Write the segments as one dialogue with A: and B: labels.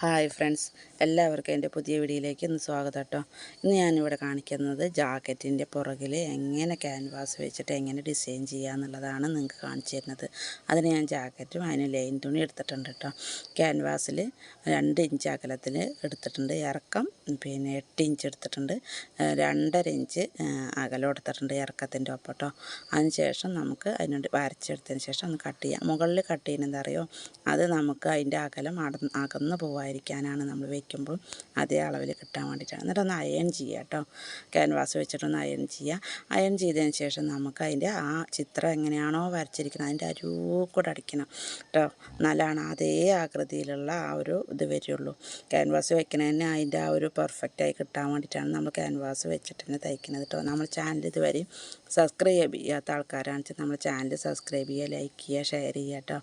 A: Hi friends, എല്ലാവർക്കും എൻ്റെ പുതിയ വീഡിയോയിലേക്ക് ഇന്ന് സ്വാഗതം കേട്ടോ. ഇന്ന് ഞാനിവിടെ കാണിക്കുന്നത് ജാക്കറ്റിൻ്റെ പുറകിൽ എങ്ങനെ ക്യാൻവാസ് വെച്ചിട്ട് എങ്ങനെ ഡിസൈൻ ചെയ്യാന്നുള്ളതാണ് നിങ്ങൾക്ക് കാണിച്ചു തരുന്നത്. അതിന് ഞാൻ ജാക്കറ്റും അതിന് ലൈൻ തുണി എടുത്തിട്ടുണ്ട് കേട്ടോ. ക്യാൻവാസിൽ 2 ഇഞ്ച് അകലത്തിൽ എടുത്തിട്ടുണ്ട്, ഇറക്കം പിന്നെ 8 ഇഞ്ച് എടുത്തിട്ടുണ്ട്, 2.5 ഇഞ്ച് അകലം എടുത്തിട്ടുണ്ട് ഇറക്കത്തിൻ്റെ ഒപ്പം കേട്ടോ. അതിന് ശേഷം നമുക്ക് അതിനോട് വരച്ചെടുത്തതിന് ശേഷം ഒന്ന് കട്ട് ചെയ്യാം. മുകളിൽ കട്ട് ചെയ്യുന്നത് എന്താ അറിയോ, അത് നമുക്ക് അതിൻ്റെ അകലം അകന്ന് പോകാതിരിക്കാനാണ്. നമ്മൾ വയ്ക്കുമ്പോൾ അതേ അളവിൽ കിട്ടാൻ വേണ്ടിയിട്ടാണ്. എന്നിട്ടൊന്ന് അയൺ ചെയ്യുക കേട്ടോ. ക്യാൻവാസ് വെച്ചിട്ടൊന്ന് അയൺ ചെയ്യുക. അയൺ ചെയ്തതിന് ശേഷം നമുക്ക് അതിൻ്റെ ആ ചിത്രം എങ്ങനെയാണോ വരച്ചിരിക്കുന്നത് അതിൻ്റെ അരൂകൂടെ അടിക്കണം കേട്ടോ. നല്ലതാണ് അതേ ആകൃതിയിലുള്ള ആ ഒരു ഇത് വരുള്ളൂ. ക്യാൻവാസ് വെക്കണതിന് അതിൻ്റെ ആ ഒരു പെർഫെക്റ്റായി കിട്ടാൻ വേണ്ടിയിട്ടാണ് നമ്മൾ ക്യാൻവാസ് വെച്ചിട്ട് തന്നെ തയ്ക്കുന്നത് കേട്ടോ. നമ്മൾ ചാനൽ ഇതുവരെ സബ്സ്ക്രൈബ് ചെയ്യാത്ത ആൾക്കാരാണെന്ന് വെച്ചാൽ നമ്മൾ ചാനൽ സബ്സ്ക്രൈബ് ചെയ്യുക, ലൈക്ക് ചെയ്യുക, ഷെയർ ചെയ്യുക കേട്ടോ.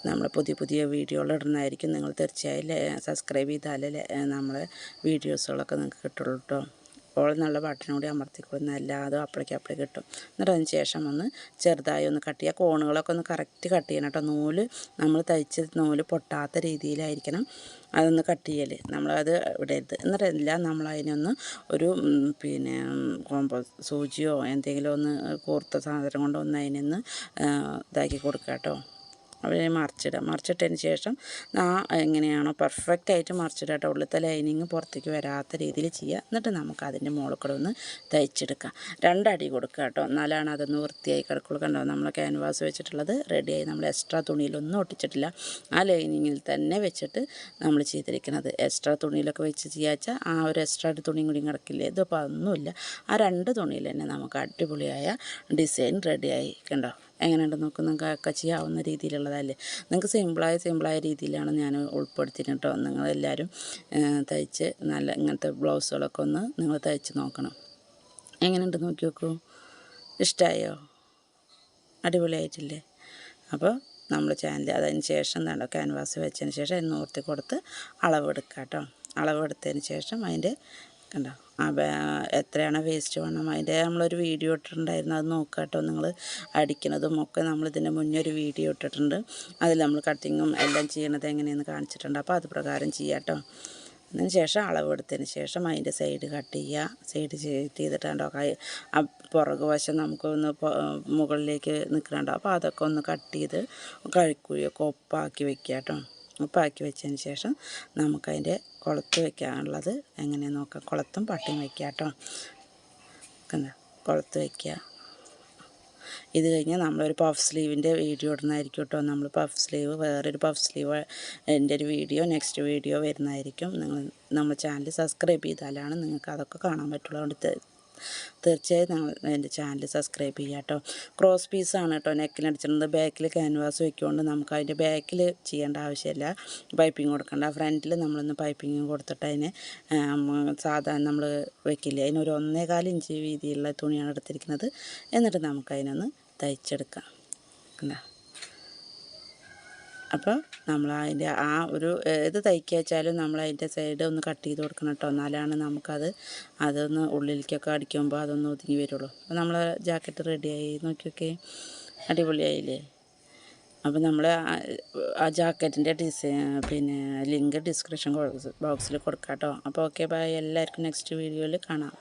A: നമ്മൾ പുതിയ വീഡിയോകൾ ഇടുന്നതായിരിക്കും. നിങ്ങൾ തീർച്ചയായും സബ്സ്ക്രൈബ് ചെയ്താലേ നമ്മളെ വീഡിയോസുകളൊക്കെ നിങ്ങൾക്ക് കിട്ടുള്ളൂ കേട്ടോ. അപ്പോൾ നല്ല ബട്ടനോട് അമർത്തിക്കൊള്ളുന്ന എല്ലാതും അപ്പോഴേക്കും കിട്ടും. എന്നിട്ട് അതിന് ശേഷം ഒന്ന് ചെറുതായി ഒന്ന് കട്ട് ചെയ്യുക. കോണുകളൊക്കെ ഒന്ന് കറക്റ്റ് കട്ട് ചെയ്യണം കേട്ടോ. നൂല് നമ്മൾ തയ്ച്ച നൂല് പൊട്ടാത്ത രീതിയിലായിരിക്കണം അതൊന്ന് കട്ട് ചെയ്യൽ. നമ്മളത് ഇടരുത്. എന്നിട്ട് എല്ലാം നമ്മളതിനൊന്ന് ഒരു സൂചിയോ എന്തെങ്കിലും ഒന്ന് കൂർത്ത സാധനം കൊണ്ടൊന്ന് അതിനൊന്ന് ഇതാക്കി കൊടുക്കുക കേട്ടോ. അവരെ മറിച്ചിട്ടതിന് ശേഷം എങ്ങനെയാണോ പെർഫെക്റ്റായിട്ട് മറിച്ചിടുക കേട്ടോ. ഉള്ളിലത്തെ ലൈനിങ് പുറത്തേക്ക് വരാത്ത രീതിയിൽ ചെയ്യുക. എന്നിട്ട് നമുക്ക് അതിൻ്റെ മുകളിൽ കൂടെ ഒന്ന് തയ്ച്ചെടുക്കാം. 2 അടി കൊടുക്കുക കേട്ടോ. എന്നാലാണ് അതൊന്ന് വൃത്തിയായി കിടക്കുള്ളൂ. കണ്ടോ, നമ്മൾ ക്യാൻവാസ് വെച്ചിട്ടുള്ളത് റെഡിയായി. നമ്മൾ എക്സ്ട്രാ തുണിയിലൊന്നും ഒട്ടിച്ചിട്ടില്ല, ആ ലൈനിങ്ങിൽ തന്നെ വെച്ചിട്ട് നമ്മൾ ചെയ്തിരിക്കുന്നത്. എക്സ്ട്രാ തുണിയിലൊക്കെ വെച്ച് ചെയ്യാച്ചാൽ ആ ഒരു എക്സ്ട്രാ തുണിയും കൂടി കിടക്കില്ലേ, ഇതിപ്പോൾ അതൊന്നുമില്ല. ആ 2 തുണിയിൽ തന്നെ നമുക്ക് അടിപൊളിയായ ഡിസൈൻ റെഡിയായി. കണ്ടോ എങ്ങനെയുണ്ട് നോക്കും. നിങ്ങൾക്കൊക്കെ ചെയ്യാവുന്ന രീതിയിലുള്ളതല്ലേ. നിങ്ങൾക്ക് സിമ്പിളായ രീതിയിലാണ് ഞാൻ ഉൾപ്പെടുത്തിയിട്ട് കേട്ടോ. നിങ്ങളെല്ലാവരും തയ്ച്ച് നല്ല ഇങ്ങനത്തെ ബ്ലൗസുകളൊക്കെ ഒന്ന് നിങ്ങൾ തയ്ച്ച് നോക്കണം. എങ്ങനെയുണ്ട് നോക്കി നോക്കൂ. ഇഷ്ടമായോ? അടിപൊളിയായിട്ടില്ലേ? അപ്പോൾ നമ്മൾ ചാനൽ അതിന് ശേഷം എന്താണോ ക്യാൻവാസ് വെച്ചതിന് ശേഷം അതിന് നൂർത്തി കൊടുത്ത് അളവെടുക്കുക കേട്ടോ. അളവെടുത്തതിന് ശേഷം അതിൻ്റെ കണ്ടോ എത്രയാണ് വേസ്റ്റ് വേണം അതിൻ്റെ നമ്മളൊരു വീഡിയോ ഇട്ടിട്ടുണ്ടായിരുന്നു, അത് നോക്കുക കേട്ടോ. നിങ്ങൾ അടിക്കുന്നതും ഒക്കെ നമ്മളിതിൻ്റെ മുന്നേ ഒരു വീഡിയോ ഇട്ടിട്ടുണ്ട്. അതിൽ നമ്മൾ കട്ടിങ്ങും എല്ലാം ചെയ്യണത് എങ്ങനെയെന്ന് കാണിച്ചിട്ടുണ്ട്. അപ്പോൾ അത് പ്രകാരം ചെയ്യാം കേട്ടോ. അതിന് ശേഷം അളവെടുത്തതിന് ശേഷം അതിൻ്റെ സൈഡ് കട്ട് ചെയ്യുക. സൈഡ് ചെയ്തിട്ടുണ്ടോ ആ പുറകു വശം നമുക്കൊന്ന് മുകളിലേക്ക് നിൽക്കുന്നുണ്ടോ, അപ്പോൾ അതൊക്കെ ഒന്ന് കട്ട് ചെയ്ത് കഴിക്കുകയൊക്കെ ഒപ്പാക്കി വെക്കുക കേട്ടോ. ഉപ്പാക്കി വെച്ചതിന് ശേഷം നമുക്കതിൻ്റെ കുളത്ത് വയ്ക്കാനുള്ളത് എങ്ങനെയാണ് നോക്കാം. കുളത്തും പട്ടിയും വയ്ക്കുക കേട്ടോ. കുളത്ത് വയ്ക്കുക. ഇത് കഴിഞ്ഞ് നമ്മളൊരു പഫ് സ്ലീവിൻ്റെ വീഡിയോ ഇടുന്നതായിരിക്കും കേട്ടോ. നമ്മൾ പഫ് സ്ലീവ് വേറൊരു പഫ് സ്ലീവ് എൻ്റെ ഒരു വീഡിയോ നെക്സ്റ്റ് വീഡിയോ വരുന്നതായിരിക്കും. നമ്മൾ ചാനൽ സബ്സ്ക്രൈബ് ചെയ്താലാണ് നിങ്ങൾക്ക് അതൊക്കെ കാണാൻ പറ്റുള്ളൂ. അതുകൊണ്ട് തീർച്ചയായും നിങ്ങൾ എൻ്റെ ചാനൽ സബ്സ്ക്രൈബ് ചെയ്യുക കേട്ടോ. ക്രോസ് പീസാണ് കേട്ടോ നെക്കിനടിച്ചിരുന്നത്. ബാക്കിൽ ക്യാൻവാസ് വയ്ക്കുകൊണ്ട് നമുക്ക് അതിൻ്റെ ബാക്കിൽ ചെയ്യേണ്ട ആവശ്യമില്ല, പൈപ്പിംഗ് കൊടുക്കേണ്ട. ഫ്രണ്ടിൽ നമ്മളൊന്ന് പൈപ്പിംഗ് കൊടുത്തിട്ട് അതിന് സാധാരണ നമ്മൾ വയ്ക്കില്ലേ, അതിനൊരു 1.25 ഇഞ്ച് വീതിയുള്ള തുണിയാണ് എടുത്തിരിക്കുന്നത്. എന്നിട്ട് നമുക്കതിനൊന്ന് തയ്ച്ചെടുക്കാം. എന്താ അപ്പോൾ നമ്മൾ അതിൻ്റെ ആ ഒരു ഇത് തയ്ക്കുക വെച്ചാലും നമ്മൾ അതിൻ്റെ സൈഡ് ഒന്ന് കട്ട് ചെയ്ത് കൊടുക്കണം കേട്ടോ. എന്നാലാണ് അതൊന്ന് ഉള്ളിലേക്കൊക്കെ അടിക്കുമ്പോൾ അതൊന്ന് ഒതുങ്ങി വരുള്ളൂ. അപ്പോൾ നമ്മൾ ജാക്കറ്റ് റെഡിയായി. നോക്കിയൊക്കെ അടിപൊളിയായില്ലേ? അപ്പോൾ നമ്മൾ ആ ജാക്കറ്റിൻ്റെ ലിങ്ക് ഡിസ്ക്രിപ്ഷൻ ബോക്സിൽ കൊടുക്കാം കേട്ടോ. അപ്പോൾ ഓക്കെ ബൈ. എല്ലാവർക്കും നെക്സ്റ്റ് വീഡിയോയിൽ കാണാം.